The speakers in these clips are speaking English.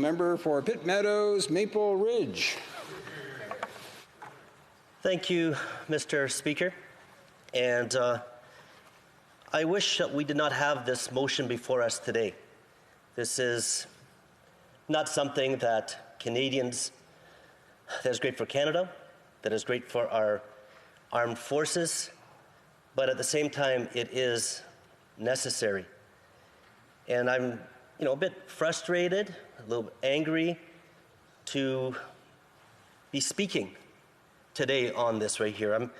member for Pitt Meadows, Maple Ridge. Thank you, Mr. Speaker. And I wish that we did not have this motion before us today. This is not something that Canadians, that is great for Canada, that is great for our armed forces, but at the same time, it is necessary. And I'm, a bit frustrated, a little angry to be speaking today on this right here.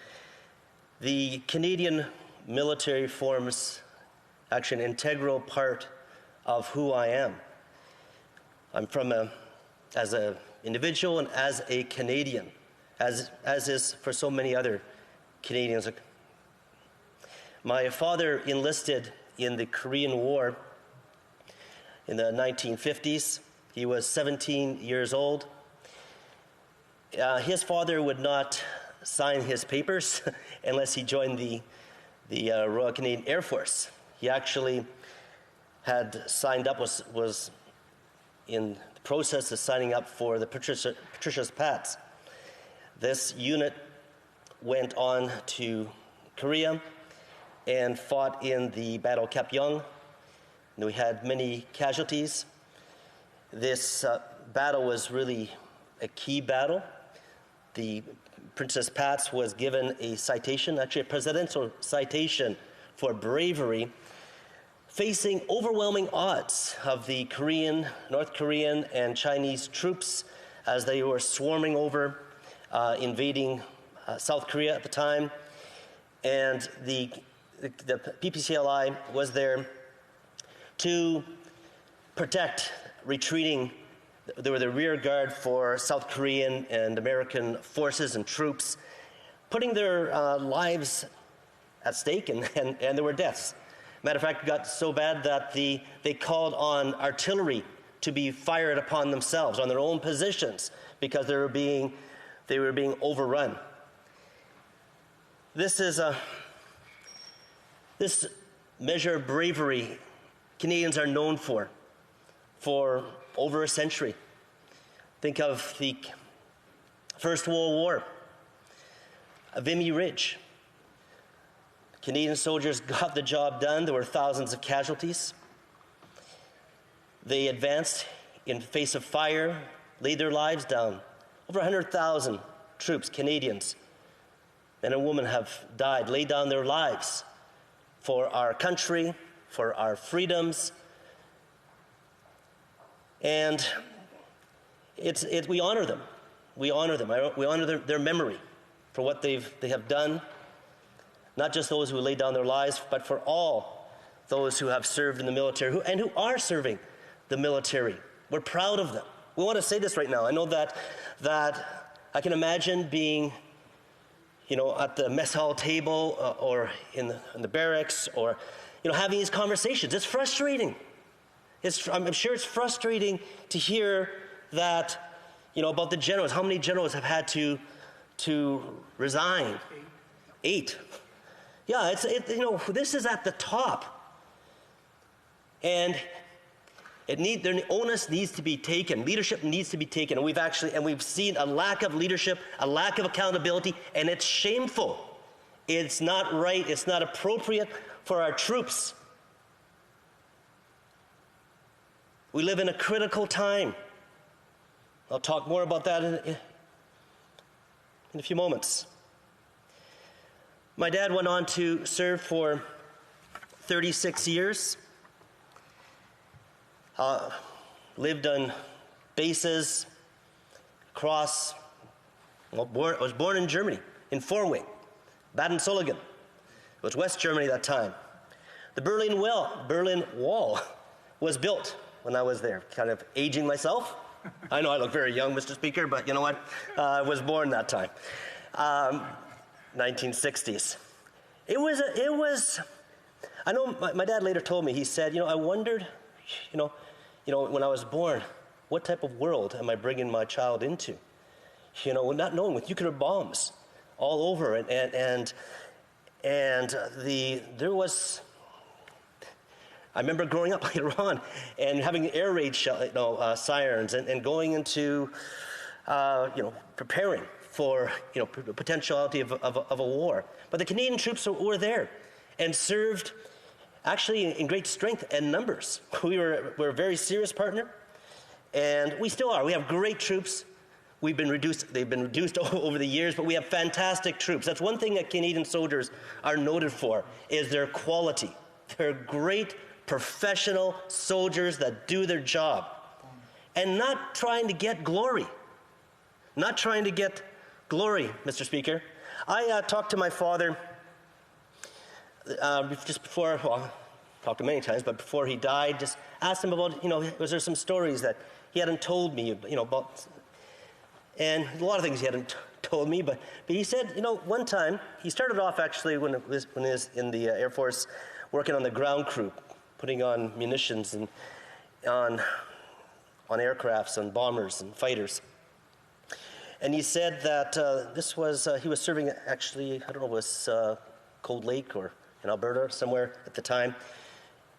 The Canadian military forms actually an integral part of who I am. I'm as an individual and as a Canadian, as is for so many other Canadians. My father enlisted in the Korean War in the 1950s. He was 17 years old. His father would not sign his papers unless he joined the Royal Canadian Air Force. He actually had signed up, was in the process of signing up for the Patricia's Pats. This unit went on to Korea and fought in the Battle of Kapyong. And we had many casualties. This battle was really a key battle. The Princess Pats was given a citation, actually a presidential citation for bravery, facing overwhelming odds of the North Korean and Chinese troops as they were swarming over, invading South Korea at the time. And the PPCLI was there to protect retreating. They were the rear guard for South Korean and American forces and troops, putting their lives at stake, and there were deaths. Matter of fact, it got so bad that they called on artillery to be fired upon themselves, on their own positions, because they were being overrun. This measure of bravery Canadians are known for over a century. Think of the First World War, Vimy Ridge. Canadian soldiers got the job done. There were thousands of casualties. They advanced in face of fire, laid their lives down. Over 100,000 troops, Canadians, men and women have died, laid down their lives for our country, for our freedoms. And we honor them. We honor them. We honor their memory for what they have done. Not just those who laid down their lives, but for all those who have served in the military and who are serving the military. We're proud of them. We want to say this right now. I know that I can imagine being, at the mess hall table or in the barracks, or having these conversations. It's frustrating. I'm sure it's frustrating to hear that, about the generals. How many generals have had to resign? 8. Yeah, this is at the top. And the onus needs to be taken. Leadership needs to be taken. And we've seen a lack of leadership, a lack of accountability, and it's shameful. It's not right. It's not appropriate for our troops. We live in a critical time. I'll talk more about that in a few moments. My dad went on to serve for 36 years. Lived on bases across. I was born in Germany, in Vorwing, Baden-Solingen. It was West Germany at that time. The Berlin Wall was built when I was there, kind of aging myself. I know I look very young, Mr. Speaker, but you know what? I was born that time, 1960s. It was. I know my dad later told me. He said, I wondered, when I was born, what type of world am I bringing my child into? Not knowing, with nuclear bombs all over, I remember growing up later on and having air raid sirens and going into, preparing for, potentiality of a war. But the Canadian troops were there and served actually in great strength and numbers. We're a very serious partner, and we still are. We have great troops. They've been reduced over the years, but we have fantastic troops. That's one thing that Canadian soldiers are noted for, is their quality. They're great professional soldiers that do their job and not trying to get glory. Not trying to get glory, Mr. Speaker. I talked to my father just before, well, talked to him many times, but before he died, just asked him about, was there some stories that he hadn't told me, about, and a lot of things he hadn't told me, but he said, one time, he started off actually when he was in the Air Force, working on the ground crew, putting on munitions and on aircrafts and bombers and fighters. And he said that he was serving actually, I don't know, it was Cold Lake or in Alberta, somewhere at the time.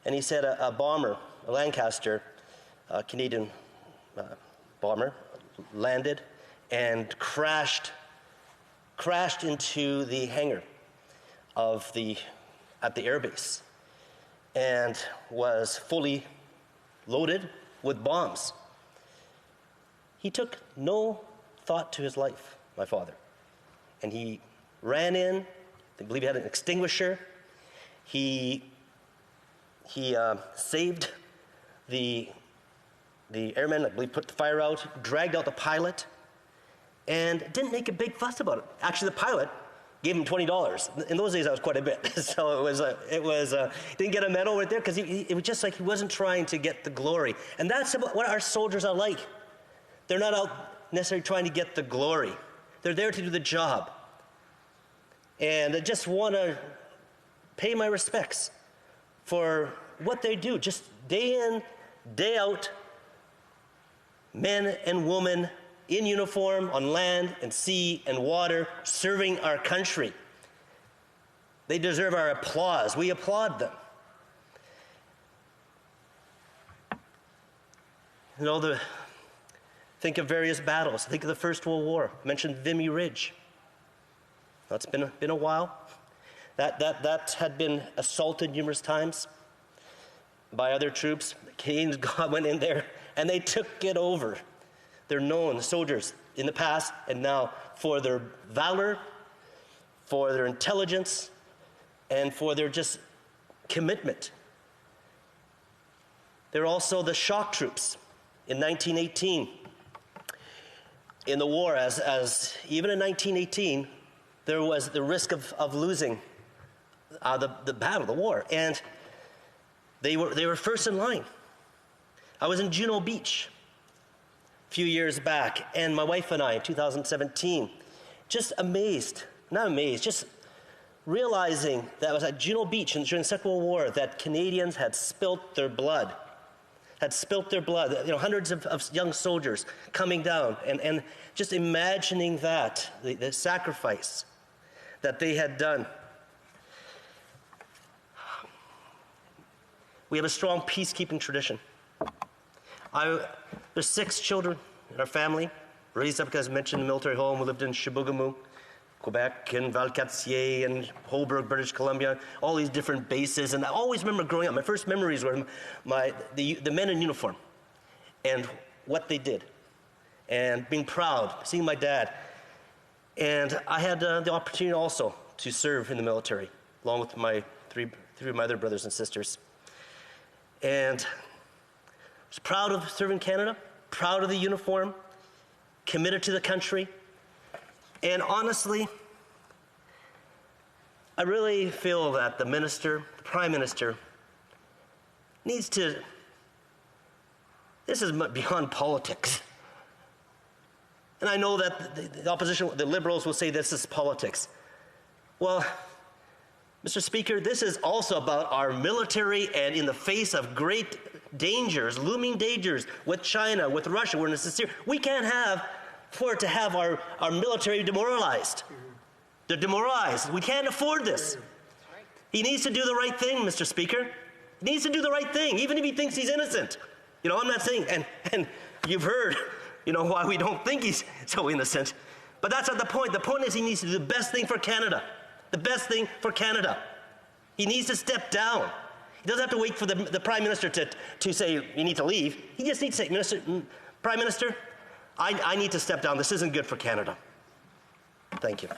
And he said a bomber, a Lancaster, a Canadian bomber, landed and crashed into the hangar at the airbase and was fully loaded with bombs. He took no thought to his life, my father. And he ran in, I believe he had an extinguisher. He saved the airmen, I believe, put the fire out, dragged out the pilot, and didn't make a big fuss about it. Actually, the pilot gave him $20. In those days, that was quite a bit. So it was didn't get a medal right there because it was just like he wasn't trying to get the glory. And that's about what our soldiers are like. They're not out necessarily trying to get the glory. They're there to do the job. And I just want to pay my respects for what they do, just day in, day out, men and women in uniform on land and sea and water, serving our country. They deserve our applause. We applaud them. Think of various battles. Think of the First World War. I mentioned Vimy Ridge. Now, it's been a while. That had been assaulted numerous times by other troops. The Canadians went in there and they took it over. They're known, the soldiers in the past and now, for their valor, for their intelligence, and for their just commitment. They're also the shock troops in 1918. In the war, as even in 1918, there was the risk of losing the battle, the war, and they were first in line. I was in Juno Beach a few years back, and my wife and I, in 2017, just just realizing that I was at Juno Beach during the Second World War, that Canadians had spilt their blood. Hundreds of young soldiers coming down, and just imagining that, the sacrifice that they had done. We have a strong peacekeeping tradition. There's 6 children in our family, raised up, as mentioned, in the military home. We lived in Chibougamau, Quebec, and Valcartier, and Holbrook, British Columbia, all these different bases. And I always remember growing up, my first memories were the men in uniform and what they did, and being proud, seeing my dad. And I had the opportunity also to serve in the military, along with my three of my other brothers and sisters. And I was proud of serving Canada, proud of the uniform, committed to the country. And honestly, I really feel that the Prime Minister, needs to, this is beyond politics. And I know that the opposition, the Liberals, will say this is politics. Well, Mr. Speaker, this is also about our military, and in the face of great dangers, looming dangers with China, with Russia, we're in a sincere, we can't afford to have our military demoralized. They're demoralized. We can't afford this. He needs to do the right thing, Mr. Speaker. He needs to do the right thing, even if he thinks he's innocent. You know, I'm not saying, and you've heard, you know, why we don't think he's so innocent. But that's not the point. The point is he needs to do the best thing for Canada. The best thing for Canada. He needs to step down. He doesn't have to wait for the Prime Minister to say, you need to leave. He just needs to say, Prime Minister, I need to step down. This isn't good for Canada. Thank you.